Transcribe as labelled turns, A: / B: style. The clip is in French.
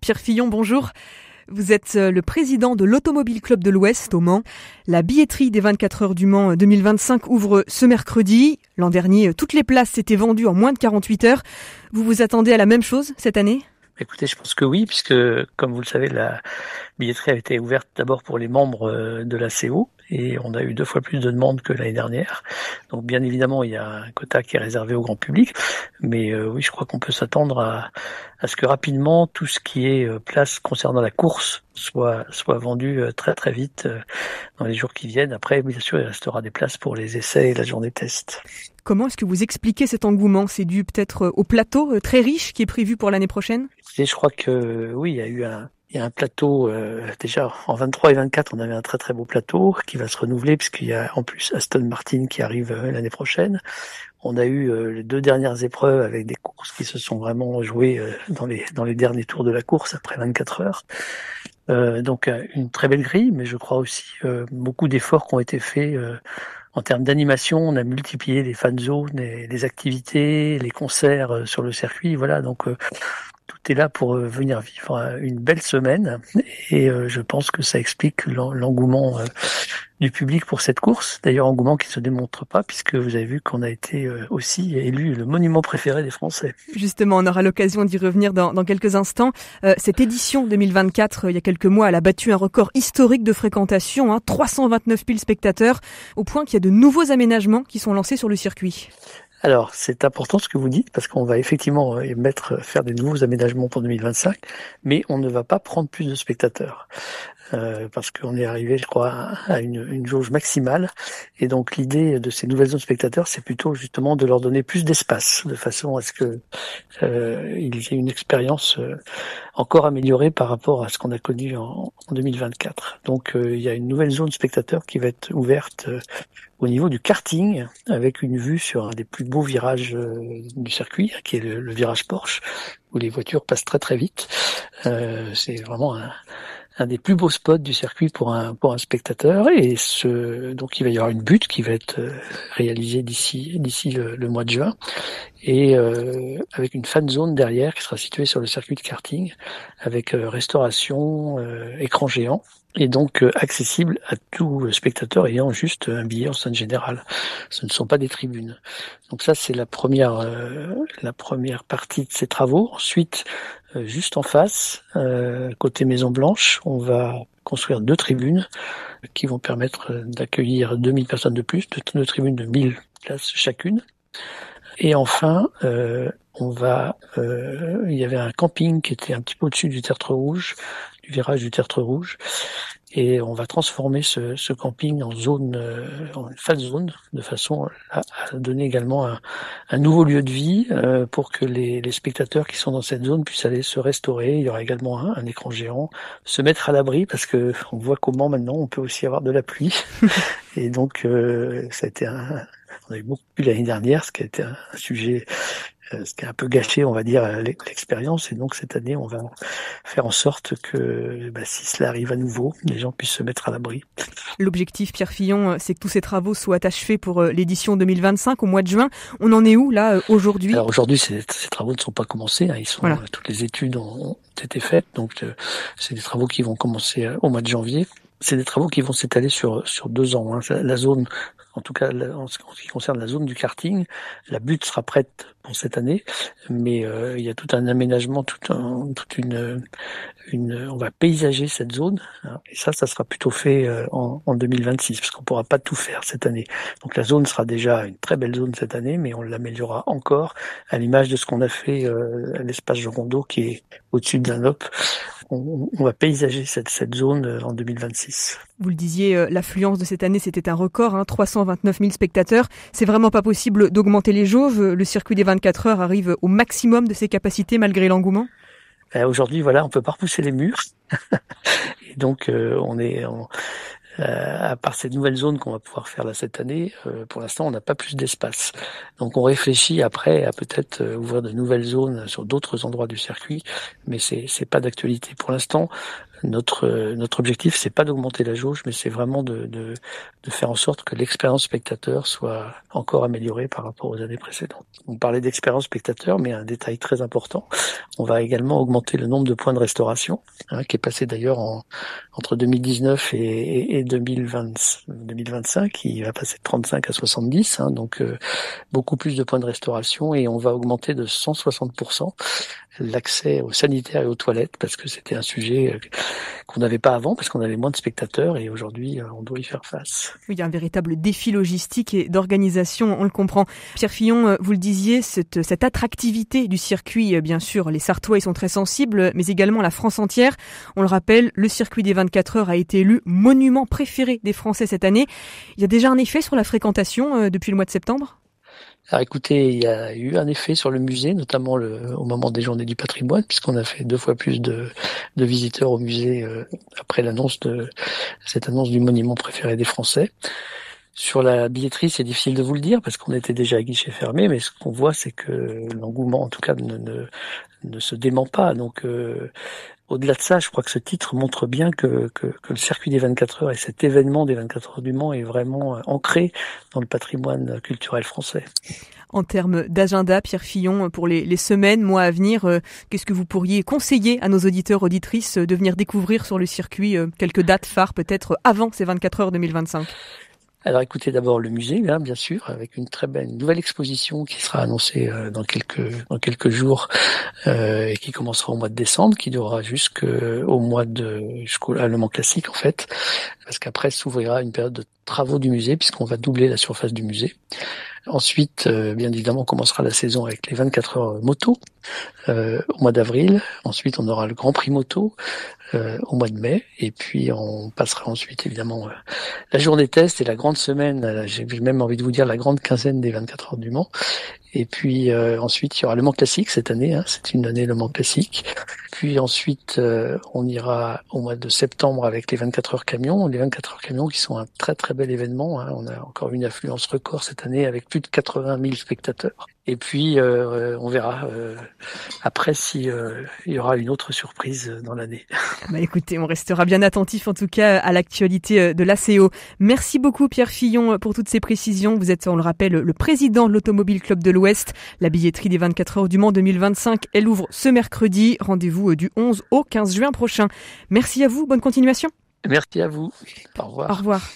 A: Pierre Fillon, bonjour. Vous êtes le président de l'Automobile Club de l'Ouest au Mans. La billetterie des 24 heures du Mans 2025 ouvre ce mercredi. L'an dernier, toutes les places s'étaient vendues en moins de 48 heures. Vous vous attendez à la même chose cette année ?
B: Écoutez, je pense que oui, puisque, comme vous le savez, la billetterie a été ouverte d'abord pour les membres de la CO, et on a eu 2 fois plus de demandes que l'année dernière. Donc, bien évidemment, il y a un quota qui est réservé au grand public, mais oui, je crois qu'on peut s'attendre à ce que rapidement, tout ce qui est place concernant la course soit vendu très très vite dans les jours qui viennent. Après, bien sûr, il restera des places pour les essais et la journée test.
A: Comment est-ce que vous expliquez cet engouement ? C'est dû peut-être au plateau très riche qui est prévu pour l'année prochaine ?
B: Et je crois que oui, il y a un plateau déjà en 23 et 24, on avait un très très beau plateau qui va se renouveler puisqu'il y a en plus Aston Martin qui arrive l'année prochaine. On a eu les 2 dernières épreuves avec des courses qui se sont vraiment jouées dans les derniers tours de la course après 24 heures. Donc une très belle grille, mais je crois aussi beaucoup d'efforts qui ont été faits en termes d'animation. On a multiplié les fan zones, les activités, les concerts sur le circuit. Voilà, donc tout est là pour venir vivre une belle semaine, et je pense que ça explique l'engouement du public pour cette course. D'ailleurs, engouement qui ne se démontre pas, puisque vous avez vu qu'on a été aussi élu le monument préféré des Français.
A: Justement, on aura l'occasion d'y revenir dans quelques instants. Cette édition 2024, il y a quelques mois, elle a battu un record historique de fréquentation, 329 000 spectateurs, au point qu'il y a de nouveaux aménagements qui sont lancés sur le circuit.
B: Alors, c'est important ce que vous dites, parce qu'on va effectivement faire des nouveaux aménagements pour 2025, mais on ne va pas prendre plus de spectateurs. Parce qu'on est arrivé, je crois, à une jauge maximale. Et donc, l'idée de ces nouvelles zones spectateurs, c'est plutôt justement de leur donner plus d'espace, de façon à ce que il y ait une expérience encore améliorée par rapport à ce qu'on a connu en 2024. Donc, il y a une nouvelle zone spectateur qui va être ouverte au niveau du karting, avec une vue sur un des plus beaux virages du circuit, qui est le virage Porsche, où les voitures passent très très vite. C'est vraiment un des plus beaux spots du circuit pour un spectateur, et donc il va y avoir une butte qui va être réalisée d'ici le mois de juin, et avec une fan zone derrière qui sera située sur le circuit de karting, avec restauration, écran géant, et donc accessible à tout spectateur ayant juste un billet en stand général. Ce ne sont pas des tribunes. Donc ça, c'est la première partie de ces travaux. Ensuite, juste en face, côté Maison Blanche, on va construire 2 tribunes qui vont permettre d'accueillir 2000 personnes de plus, 2 tribunes de 1000 places chacune. Et enfin, il y avait un camping qui était un petit peu au-dessus du Tertre Rouge, du virage du Tertre Rouge, et on va transformer ce camping en une fan zone, de façon à donner également un nouveau lieu de vie pour que les spectateurs qui sont dans cette zone puissent aller se restaurer. Il y aura également un écran géant, se mettre à l'abri, parce que on voit comment maintenant on peut aussi avoir de la pluie. Et donc ça a été on a eu beaucoup de pluie l'année dernière, ce qui a été un sujet ce qui a un peu gâché, on va dire, l'expérience. Et donc cette année, on va faire en sorte que si cela arrive à nouveau, les gens puissent se mettre à l'abri.
A: L'objectif, Pierre Fillon, c'est que tous ces travaux soient achevés pour l'édition 2025 au mois de juin. On en est où là aujourd'hui ?
B: Alors aujourd'hui, ces travaux ne sont pas commencés. Voilà. Toutes les études ont été faites, donc c'est des travaux qui vont commencer au mois de janvier. C'est des travaux qui vont s'étaler sur 2 ans. La zone, en tout cas en ce qui concerne la zone du karting, la butte sera prête pour cette année, mais il y a tout un aménagement, on va paysager cette zone, et ça sera plutôt fait en 2026, parce qu'on pourra pas tout faire cette année. Donc la zone sera déjà une très belle zone cette année, mais on l'améliorera encore à l'image de ce qu'on a fait à l'espace Jean Rondeau, qui est au-dessus de Dunlop. On va paysager cette zone en 2026.
A: Vous le disiez, l'affluence de cette année, c'était un record, 329 000 spectateurs. C'est vraiment pas possible d'augmenter les jauges. Le circuit des 24 heures arrive au maximum de ses capacités malgré l'engouement.
B: Aujourd'hui, voilà, on peut pas repousser les murs. Et donc, à part cette nouvelle zone qu'on va pouvoir faire là cette année, pour l'instant, on n'a pas plus d'espace. Donc, on réfléchit après à peut-être ouvrir de nouvelles zones sur d'autres endroits du circuit, mais c'est pas d'actualité. Pour l'instant, Notre objectif, c'est pas d'augmenter la jauge, mais c'est vraiment de faire en sorte que l'expérience spectateur soit encore améliorée par rapport aux années précédentes. On parlait d'expérience spectateur, mais un détail très important, on va également augmenter le nombre de points de restauration, qui est passé d'ailleurs entre 2019 et 2025, il va passer de 35 à 70, donc beaucoup plus de points de restauration, et on va augmenter de 160% l'accès aux sanitaires et aux toilettes, parce que c'était un sujet qu'on n'avait pas avant, parce qu'on avait moins de spectateurs, et aujourd'hui on doit y faire face.
A: Oui, il y a un véritable défi logistique et d'organisation, on le comprend. Pierre Fillon, vous le disiez, cette attractivité du circuit, bien sûr, les Sarthois y sont très sensibles, mais également la France entière. On le rappelle, le circuit des 24 heures a été élu monument préféré des Français cette année. Il y a déjà un effet sur la fréquentation depuis le mois de septembre ?
B: Alors écoutez, il y a eu un effet sur le musée, notamment au moment des Journées du patrimoine, puisqu'on a fait 2 fois plus de visiteurs au musée après cette annonce du monument préféré des Français. Sur la billetterie, c'est difficile de vous le dire, parce qu'on était déjà à guichet fermé, mais ce qu'on voit, c'est que l'engouement, en tout cas, ne se dément pas. Donc, au-delà de ça, je crois que ce titre montre bien que le circuit des 24 heures et cet événement des 24 heures du Mans est vraiment ancré dans le patrimoine culturel français.
A: En termes d'agenda, Pierre Fillon, pour les semaines, mois à venir, qu'est-ce que vous pourriez conseiller à nos auditeurs, auditrices de venir découvrir sur le circuit quelques dates phares peut-être avant ces 24 heures 2025 ?
B: Alors écoutez d'abord le musée, bien sûr, avec une très belle nouvelle exposition qui sera annoncée dans quelques jours et qui commencera au mois de décembre, qui durera jusqu'au Le Mans Classique en fait, parce qu'après s'ouvrira une période de travaux du musée puisqu'on va doubler la surface du musée. Ensuite, bien évidemment, on commencera la saison avec les 24 heures moto au mois d'avril. Ensuite, on aura le Grand Prix moto au mois de mai. Et puis, on passera ensuite, évidemment, la journée test et la grande semaine, j'ai même envie de vous dire la grande quinzaine des 24 heures du Mans. Et puis ensuite, il y aura le Mans Classique cette année, c'est une année le Mans Classique. Puis ensuite, on ira au mois de septembre avec les 24 heures camions. Les 24 heures camions qui sont un très très bel événement. On a encore une affluence record cette année avec plus de 80 000 spectateurs. Et puis, on verra après si il y aura une autre surprise dans l'année.
A: Écoutez, on restera bien attentif en tout cas à l'actualité de l'ACO. Merci beaucoup Pierre Fillon pour toutes ces précisions. Vous êtes, on le rappelle, le président de l'Automobile Club de l'Ouest. La billetterie des 24 heures du Mans 2025, elle ouvre ce mercredi. Rendez-vous du 11 au 15 juin prochain. Merci à vous, bonne continuation.
B: Merci à vous. Au revoir.
A: Au revoir.